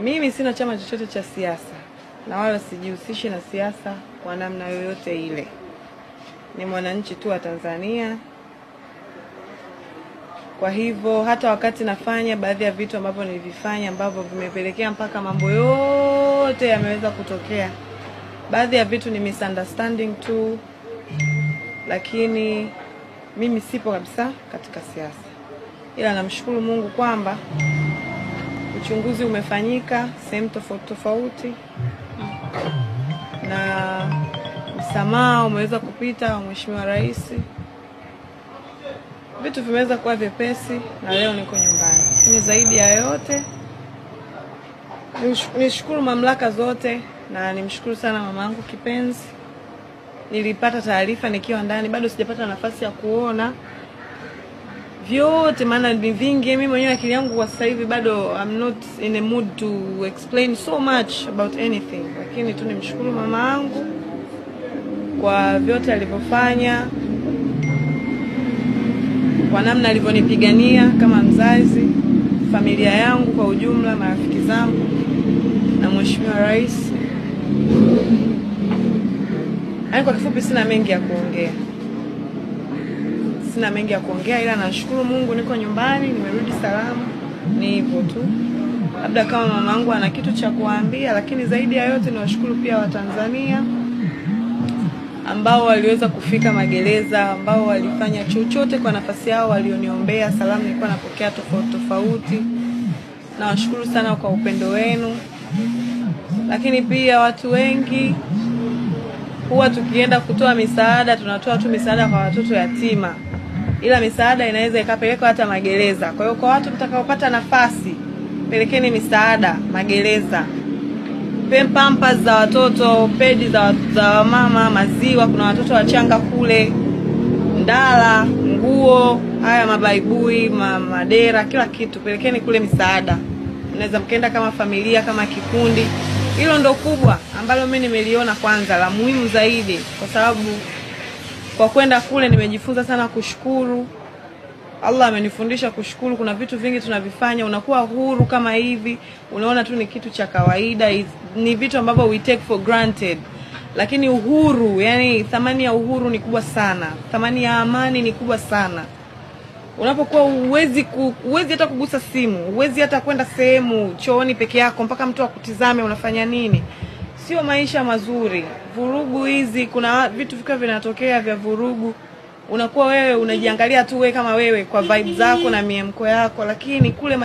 Mimi sina chama chochote cha siasa na wala sijihusishi na siasa kwa namna yoyote ile. Ni mwananchi tu wa Tanzania. Kwa hivyo hata wakati nafanya baadhi ya vitu ambavyo nilivifanya ambavyo vimepelekea mpaka mambo yote yameweza kutokea. Baadhi ya vitu ni misunderstanding tu, lakini mimi sipo kabisa katika siasa. Ila namshukuru Mungu kwamba uchunguzi umefanyika sehemu tofauti tofauti na msamaha umeweza kupita wa Mheshimiwa Rais. Vitu vimeweza kuwa vyepesi na leo niko nyumbani. Lakini zaidi ya yote nishukuru mamlaka zote na nimshukuru sana mamangu kipenzi. Nilipata taarifa nikiwa ndani, bado sijapata nafasi ya kuona vyote maana ni vingi. Mimi mwenyewe akili yangu kwa sasa hivi bado I'm not in a mood to explain so much about anything. Lakini tu nimshukuru mama yangu kwa vyote alivyofanya, kwa namna alivyonipigania kama mzazi, familia yangu kwa ujumla, marafiki zangu na Mheshimiwa Rais. Kwa kifupi sina mengi ya kuongea. Ila nashukuru Mungu niko nyumbani, nimerudi salama. Ni hivyo tu. Labda kama mamangu ana kitu cha kuambia, lakini zaidi ya yote niwashukuru pia Watanzania ambao waliweza kufika magereza, ambao walifanya chochote kwa nafasi yao, walioniombea salamu nilikuwa napokea tofauti. Nawashukuru sana kwa upendo wenu. Lakini pia watu wengi huwa tukienda kutoa misaada, tunatoa tu misaada kwa watoto yatima. Ila misaada inaweza ikapelekwa hata magereza. Kwa hiyo kwa watu mtakaopata nafasi, pelekeni misaada magereza. Pampers za watoto, pedi za mama, maziwa, kuna watoto wachanga kule, ndala, nguo, haya mabaibui, madera, kila kitu pelekeni kule misaada. Mnaweza mkaenda kama familia, kama kikundi. Hilo ndo kubwa ambalo mimi nimeliona kwanza la muhimu zaidi, kwa sababu kwa kwenda kule nimejifunza sana kushukuru. Allah amenifundisha kushukuru. Kuna vitu vingi tunavifanya unakuwa huru kama hivi, unaona tu ni kitu cha kawaida, ni vitu ambavyo we take for granted. Lakini uhuru, yani thamani ya uhuru ni kubwa sana. Thamani ya amani ni kubwa sana. Unapokuwa uwezi hata kugusa simu, uwezi hata kwenda sehemu chooni peke yako mpaka mtu akutizame unafanya nini. Sio maisha mazuri. Vurugu hizi, kuna vitu vika vinatokea vya vurugu. Unakuwa wewe unajiangalia tu wewe kama wewe kwa vibe zako na miemko yako, lakini kule